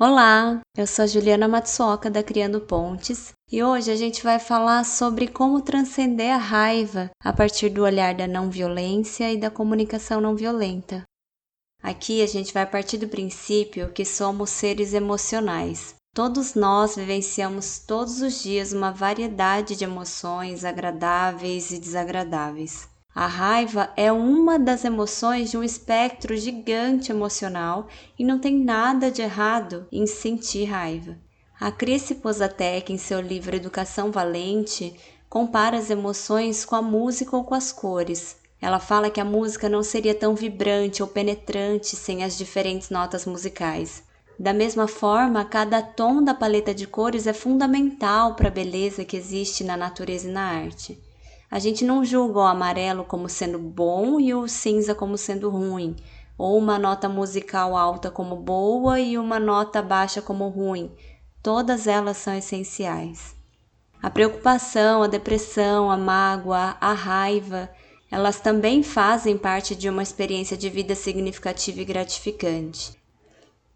Olá, eu sou a Juliana Matsuoka da Criando Pontes e hoje a gente vai falar sobre como transcender a raiva a partir do olhar da não violência e da comunicação não violenta. Aqui a gente vai partir do princípio que somos seres emocionais. Todos nós vivenciamos todos os dias uma variedade de emoções agradáveis e desagradáveis. A raiva é uma das emoções de um espectro gigante emocional e não tem nada de errado em sentir raiva. A Cris Posatec, em seu livro Educação Valente, compara as emoções com a música ou com as cores. Ela fala que a música não seria tão vibrante ou penetrante sem as diferentes notas musicais. Da mesma forma, cada tom da paleta de cores é fundamental para a beleza que existe na natureza e na arte. A gente não julga o amarelo como sendo bom e o cinza como sendo ruim, ou uma nota musical alta como boa e uma nota baixa como ruim. Todas elas são essenciais. A preocupação, a depressão, a mágoa, a raiva, elas também fazem parte de uma experiência de vida significativa e gratificante.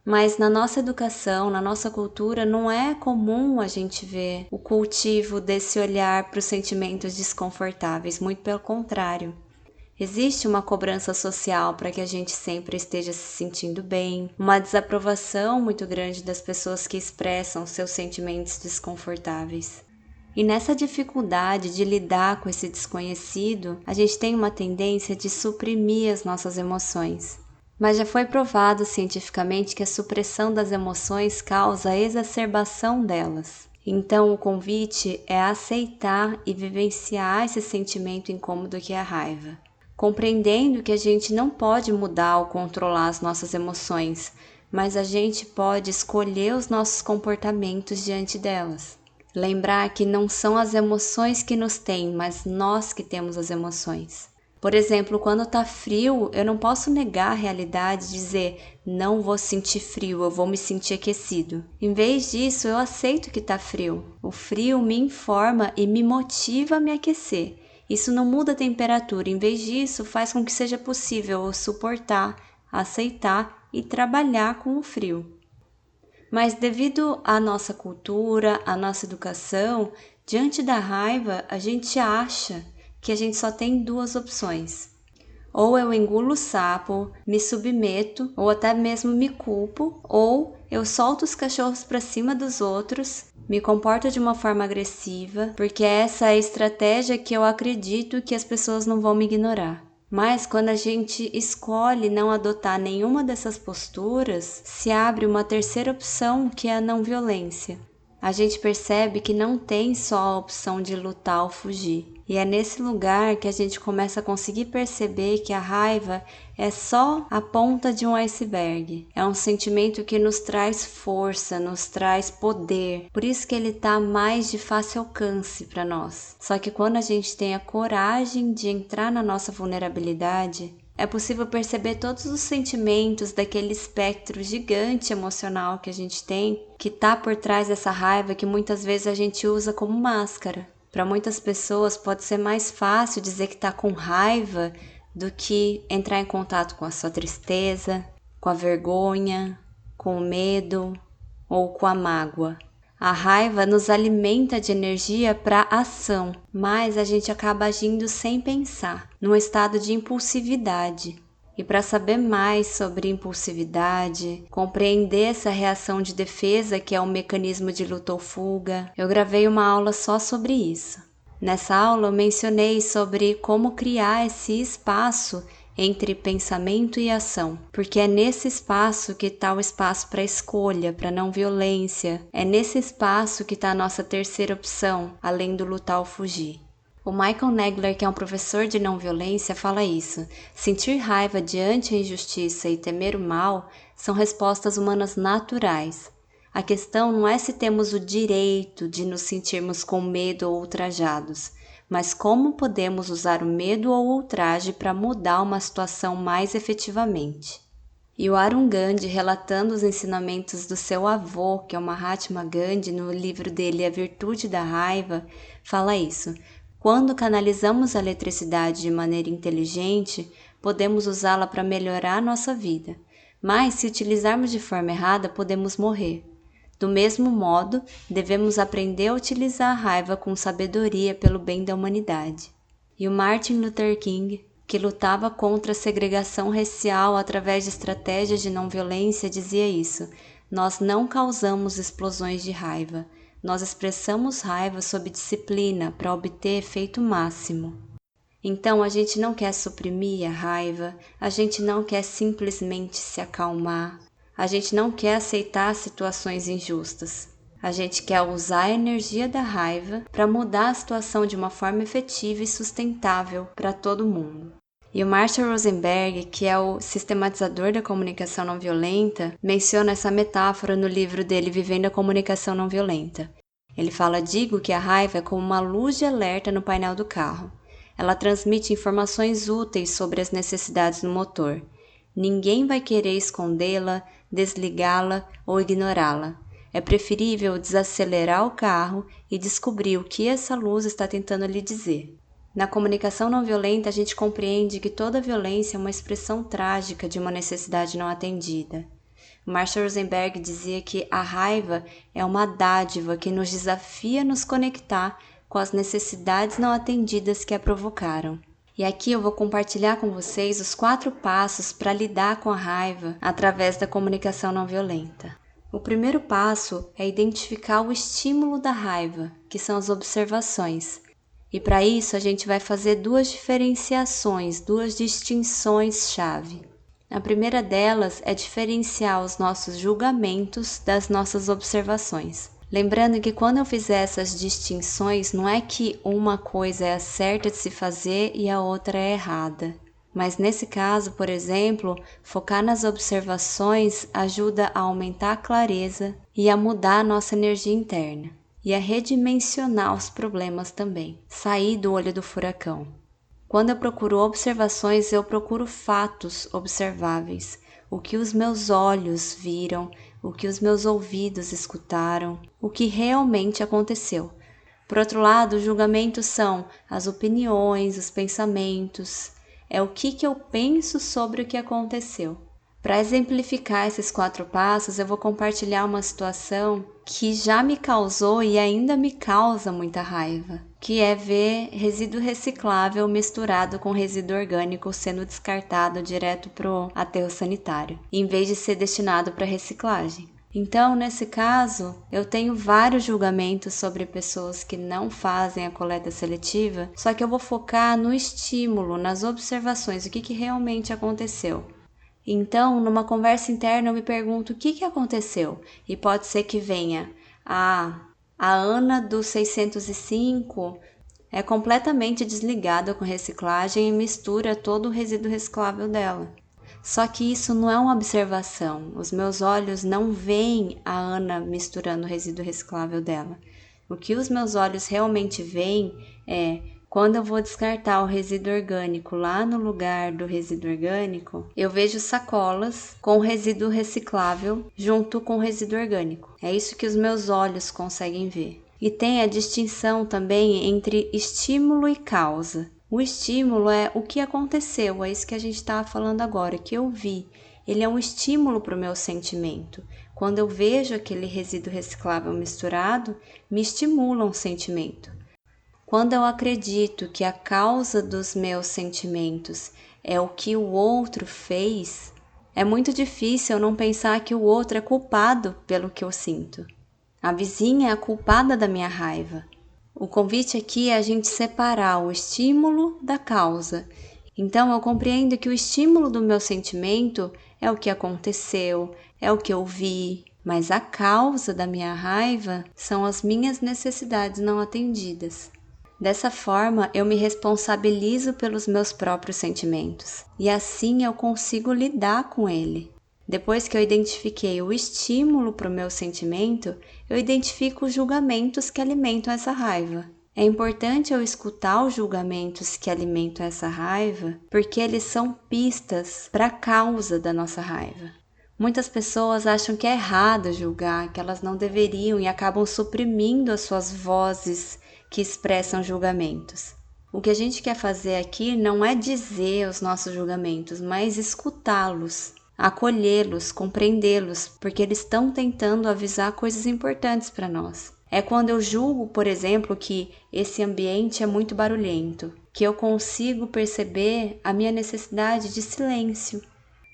Mas na nossa educação, na nossa cultura, não é comum a gente ver o cultivo desse olhar para os sentimentos desconfortáveis, muito pelo contrário. Existe uma cobrança social para que a gente sempre esteja se sentindo bem, uma desaprovação muito grande das pessoas que expressam seus sentimentos desconfortáveis. E nessa dificuldade de lidar com esse desconhecido, a gente tem uma tendência de suprimir as nossas emoções. Mas já foi provado cientificamente que a supressão das emoções causa a exacerbação delas. Então o convite é aceitar e vivenciar esse sentimento incômodo que é a raiva, compreendendo que a gente não pode mudar ou controlar as nossas emoções, mas a gente pode escolher os nossos comportamentos diante delas. Lembrar que não são as emoções que nos têm, mas nós que temos as emoções. Por exemplo, quando tá frio, eu não posso negar a realidade e dizer não vou sentir frio, eu vou me sentir aquecido. Em vez disso, eu aceito que tá frio. O frio me informa e me motiva a me aquecer. Isso não muda a temperatura, em vez disso, faz com que seja possível eu suportar, aceitar e trabalhar com o frio. Mas devido à nossa cultura, à nossa educação, diante da raiva, a gente acha que a gente só tem duas opções. Ou eu engulo o sapo, me submeto, ou até mesmo me culpo, ou eu solto os cachorros para cima dos outros, me comporto de uma forma agressiva, porque essa é a estratégia que eu acredito que as pessoas não vão me ignorar. Mas quando a gente escolhe não adotar nenhuma dessas posturas, se abre uma terceira opção, que é a não violência. A gente percebe que não tem só a opção de lutar ou fugir. E é nesse lugar que a gente começa a conseguir perceber que a raiva é só a ponta de um iceberg. É um sentimento que nos traz força, nos traz poder. Por isso que ele está mais de fácil alcance para nós. Só que quando a gente tem a coragem de entrar na nossa vulnerabilidade, é possível perceber todos os sentimentos daquele espectro gigante emocional que a gente tem, que está por trás dessa raiva que muitas vezes a gente usa como máscara. Para muitas pessoas pode ser mais fácil dizer que está com raiva do que entrar em contato com a sua tristeza, com a vergonha, com o medo ou com a mágoa. A raiva nos alimenta de energia para ação, mas a gente acaba agindo sem pensar, num estado de impulsividade. E para saber mais sobre impulsividade, compreender essa reação de defesa que é um mecanismo de luta ou fuga, eu gravei uma aula só sobre isso. Nessa aula eu mencionei sobre como criar esse espaço entre pensamento e ação, porque é nesse espaço que está o espaço para escolha, para não violência, é nesse espaço que está a nossa terceira opção, além do lutar ou fugir. O Michael Nagler, que é um professor de não violência, fala isso. Sentir raiva diante a injustiça e temer o mal são respostas humanas naturais. A questão não é se temos o direito de nos sentirmos com medo ou ultrajados, mas como podemos usar o medo ou ultraje para mudar uma situação mais efetivamente. E o Arun Gandhi, relatando os ensinamentos do seu avô, que é o Mahatma Gandhi, no livro dele A Virtude da Raiva, fala isso. Quando canalizamos a eletricidade de maneira inteligente, podemos usá-la para melhorar a nossa vida. Mas se utilizarmos de forma errada, podemos morrer. Do mesmo modo, devemos aprender a utilizar a raiva com sabedoria pelo bem da humanidade. E o Martin Luther King, que lutava contra a segregação racial através de estratégias de não violência, dizia isso: nós não causamos explosões de raiva, nós expressamos raiva sob disciplina para obter efeito máximo. Então a gente não quer suprimir a raiva, a gente não quer simplesmente se acalmar, a gente não quer aceitar situações injustas. A gente quer usar a energia da raiva para mudar a situação de uma forma efetiva e sustentável para todo mundo. E o Marshall Rosenberg, que é o sistematizador da comunicação não violenta, menciona essa metáfora no livro dele Vivendo a Comunicação Não Violenta. Ele fala: digo que a raiva é como uma luz de alerta no painel do carro. Ela transmite informações úteis sobre as necessidades do motor. Ninguém vai querer escondê-la, desligá-la ou ignorá-la. É preferível desacelerar o carro e descobrir o que essa luz está tentando lhe dizer. Na comunicação não violenta, a gente compreende que toda violência é uma expressão trágica de uma necessidade não atendida. Marshall Rosenberg dizia que a raiva é uma dádiva que nos desafia a nos conectar com as necessidades não atendidas que a provocaram. E aqui eu vou compartilhar com vocês os 4 passos para lidar com a raiva através da comunicação não violenta. O primeiro passo é identificar o estímulo da raiva, que são as observações. E para isso a gente vai fazer 2 diferenciações, 2 distinções-chave. A primeira delas é diferenciar os nossos julgamentos das nossas observações. Lembrando que quando eu fizer essas distinções, não é que uma coisa é a certa de se fazer e a outra é errada. Mas nesse caso, por exemplo, focar nas observações ajuda a aumentar a clareza e a mudar a nossa energia interna. E a redimensionar os problemas também, sair do olho do furacão. Quando eu procuro observações, eu procuro fatos observáveis, o que os meus olhos viram, o que os meus ouvidos escutaram, o que realmente aconteceu. Por outro lado, os julgamentos são as opiniões, os pensamentos, é o que eu penso sobre o que aconteceu. Para exemplificar esses 4 passos, eu vou compartilhar uma situação que já me causou e ainda me causa muita raiva, que é ver resíduo reciclável misturado com resíduo orgânico sendo descartado direto para o aterro sanitário, em vez de ser destinado para reciclagem. Então, nesse caso, eu tenho vários julgamentos sobre pessoas que não fazem a coleta seletiva, só que eu vou focar no estímulo, nas observações, o que realmente aconteceu. Então, numa conversa interna, eu me pergunto o que aconteceu. E pode ser que venha: a Ana do 605 é completamente desligada com reciclagem e mistura todo o resíduo reciclável dela. Só que isso não é uma observação. Os meus olhos não veem a Ana misturando o resíduo reciclável dela. O que os meus olhos realmente veem é: quando eu vou descartar o resíduo orgânico lá no lugar do resíduo orgânico, eu vejo sacolas com resíduo reciclável junto com o resíduo orgânico. É isso que os meus olhos conseguem ver. E tem a distinção também entre estímulo e causa. O estímulo é o que aconteceu, é isso que a gente estava falando agora, que eu vi. Ele é um estímulo para o meu sentimento. Quando eu vejo aquele resíduo reciclável misturado, me estimula um sentimento. Quando eu acredito que a causa dos meus sentimentos é o que o outro fez, é muito difícil eu não pensar que o outro é culpado pelo que eu sinto. A vizinha é a culpada da minha raiva. O convite aqui é a gente separar o estímulo da causa. Então eu compreendo que o estímulo do meu sentimento é o que aconteceu, é o que eu vi, mas a causa da minha raiva são as minhas necessidades não atendidas. Dessa forma, eu me responsabilizo pelos meus próprios sentimentos e assim eu consigo lidar com ele. Depois que eu identifiquei o estímulo para o meu sentimento, eu identifico os julgamentos que alimentam essa raiva. É importante eu escutar os julgamentos que alimentam essa raiva, porque eles são pistas para a causa da nossa raiva. Muitas pessoas acham que é errado julgar, que elas não deveriam e acabam suprimindo as suas vozes que expressam julgamentos. O que a gente quer fazer aqui não é dizer os nossos julgamentos, mas escutá-los. acolhê-los, compreendê-los, porque eles estão tentando avisar coisas importantes para nós. É quando eu julgo, por exemplo, que esse ambiente é muito barulhento, que eu consigo perceber a minha necessidade de silêncio.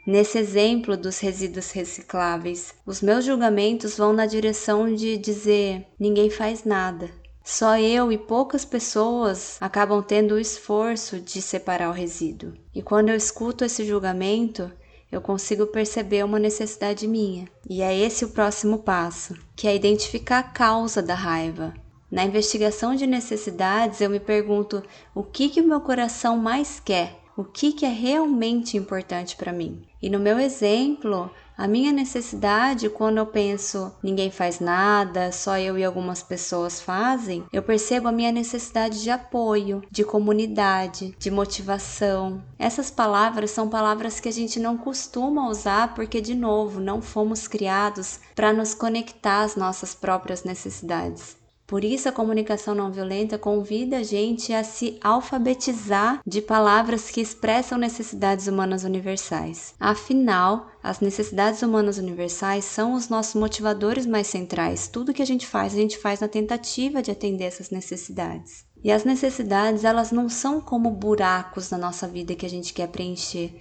Nesse exemplo dos resíduos recicláveis, os meus julgamentos vão na direção de dizer: ninguém faz nada. Só eu e poucas pessoas acabam tendo o esforço de separar o resíduo. E quando eu escuto esse julgamento, eu consigo perceber uma necessidade minha. E é esse o próximo passo, que é identificar a causa da raiva. Na investigação de necessidades, eu me pergunto o que o meu coração mais quer, o que é realmente importante para mim. E no meu exemplo, a minha necessidade, quando eu penso ninguém faz nada, só eu e algumas pessoas fazem, eu percebo a minha necessidade de apoio, de comunidade, de motivação. Essas palavras são palavras que a gente não costuma usar porque, de novo, não fomos criados para nos conectar às nossas próprias necessidades. Por isso, a comunicação não violenta convida a gente a se alfabetizar de palavras que expressam necessidades humanas universais. Afinal, as necessidades humanas universais são os nossos motivadores mais centrais. Tudo que a gente faz na tentativa de atender essas necessidades. E as necessidades, elas não são como buracos na nossa vida que a gente quer preencher,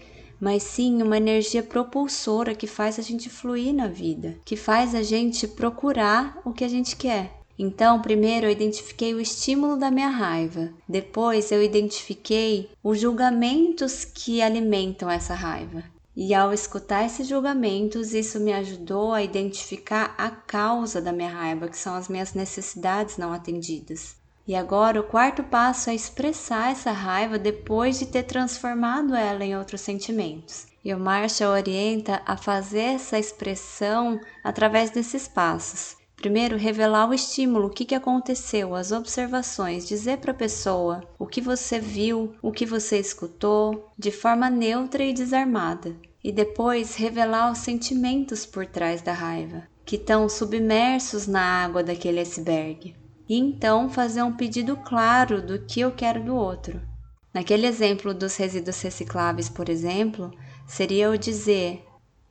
mas sim uma energia propulsora que faz a gente fluir na vida, que faz a gente procurar o que a gente quer. Então, primeiro eu identifiquei o estímulo da minha raiva. Depois eu identifiquei os julgamentos que alimentam essa raiva. E ao escutar esses julgamentos, isso me ajudou a identificar a causa da minha raiva, que são as minhas necessidades não atendidas. E agora o quarto passo é expressar essa raiva depois de ter transformado ela em outros sentimentos. E o Marshall orienta a fazer essa expressão através desses passos. Primeiro, revelar o estímulo, o que aconteceu, as observações, dizer para a pessoa o que você viu, o que você escutou, de forma neutra e desarmada. E depois, revelar os sentimentos por trás da raiva, que estão submersos na água daquele iceberg. E então, fazer um pedido claro do que eu quero do outro. Naquele exemplo dos resíduos recicláveis, por exemplo, seria eu dizer: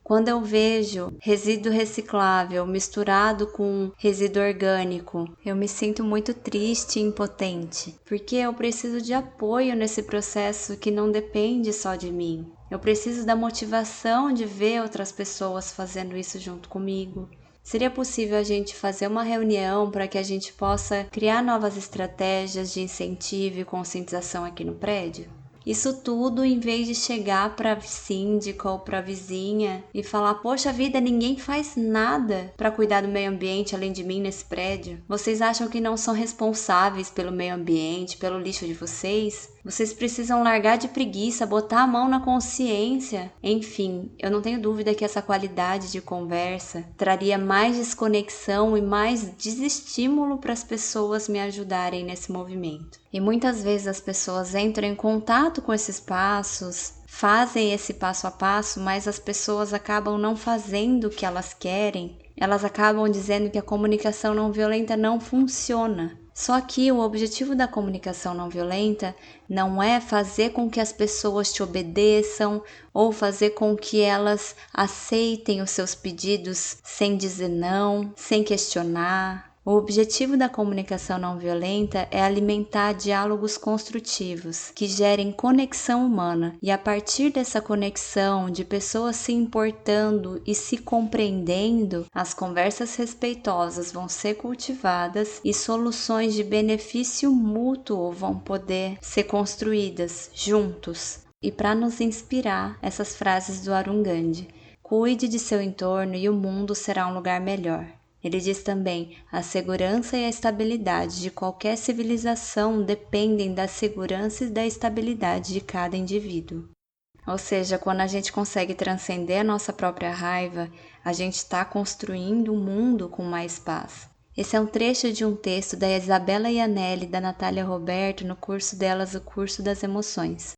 quando eu vejo resíduo reciclável misturado com resíduo orgânico, eu me sinto muito triste e impotente, porque eu preciso de apoio nesse processo que não depende só de mim. Eu preciso da motivação de ver outras pessoas fazendo isso junto comigo. Seria possível a gente fazer uma reunião para que a gente possa criar novas estratégias de incentivo e conscientização aqui no prédio? Isso tudo em vez de chegar para a síndica ou para a vizinha e falar: poxa vida, ninguém faz nada para cuidar do meio ambiente além de mim nesse prédio. Vocês acham que não são responsáveis pelo meio ambiente, pelo lixo de vocês? Vocês precisam largar de preguiça, botar a mão na consciência. Enfim, eu não tenho dúvida que essa qualidade de conversa traria mais desconexão e mais desestímulo para as pessoas me ajudarem nesse movimento. E muitas vezes as pessoas entram em contato com esses passos, fazem esse passo a passo, mas as pessoas acabam não fazendo o que elas querem. Elas acabam dizendo que a comunicação não violenta não funciona. Só que o objetivo da comunicação não violenta não é fazer com que as pessoas te obedeçam ou fazer com que elas aceitem os seus pedidos sem dizer não, sem questionar. O objetivo da comunicação não violenta é alimentar diálogos construtivos que gerem conexão humana, e a partir dessa conexão de pessoas se importando e se compreendendo, as conversas respeitosas vão ser cultivadas e soluções de benefício mútuo vão poder ser construídas juntos. E para nos inspirar, essas frases do Arun Gandhi: cuide de seu entorno e o mundo será um lugar melhor. Ele diz também: a segurança e a estabilidade de qualquer civilização dependem da segurança e da estabilidade de cada indivíduo. Ou seja, quando a gente consegue transcender a nossa própria raiva, a gente está construindo um mundo com mais paz. Esse é um trecho de um texto da Isabela Iannelli e da Natália Roberto no curso delas, o Curso das Emoções.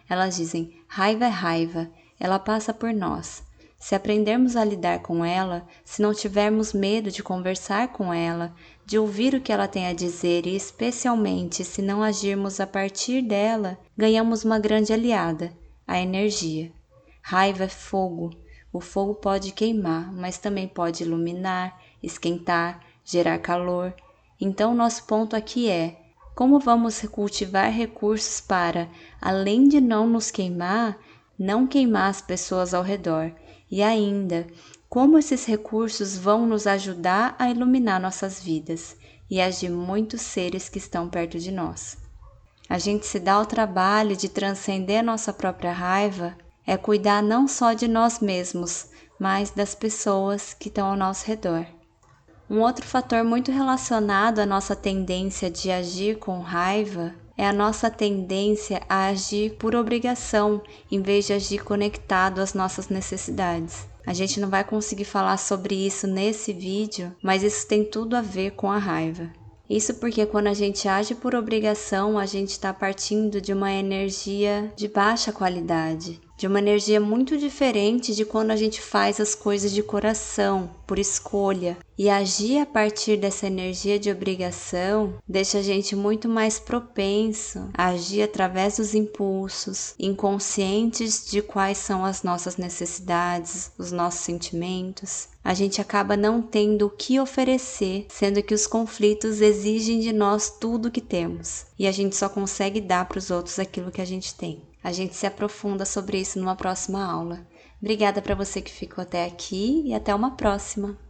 Elas dizem: raiva é raiva, ela passa por nós. Se aprendermos a lidar com ela, se não tivermos medo de conversar com ela, de ouvir o que ela tem a dizer e especialmente se não agirmos a partir dela, ganhamos uma grande aliada, a energia. Raiva é fogo. O fogo pode queimar, mas também pode iluminar, esquentar, gerar calor. Então, nosso ponto aqui é: como vamos cultivar recursos para, além de não nos queimar, não queimar as pessoas ao redor? E ainda, como esses recursos vão nos ajudar a iluminar nossas vidas e as de muitos seres que estão perto de nós? A gente se dá o trabalho de transcender a nossa própria raiva é cuidar não só de nós mesmos, mas das pessoas que estão ao nosso redor. Um outro fator muito relacionado à nossa tendência de agir com raiva é a nossa tendência a agir por obrigação, em vez de agir conectado às nossas necessidades. A gente não vai conseguir falar sobre isso nesse vídeo, mas isso tem tudo a ver com a raiva. Isso porque quando a gente age por obrigação, a gente está partindo de uma energia de baixa qualidade, de uma energia muito diferente de quando a gente faz as coisas de coração, por escolha. E agir a partir dessa energia de obrigação deixa a gente muito mais propenso a agir através dos impulsos, inconscientes de quais são as nossas necessidades, os nossos sentimentos. A gente acaba não tendo o que oferecer, sendo que os conflitos exigem de nós tudo o que temos. E a gente só consegue dar para os outros aquilo que a gente tem. A gente se aprofunda sobre isso numa próxima aula. Obrigada para você que ficou até aqui e até uma próxima!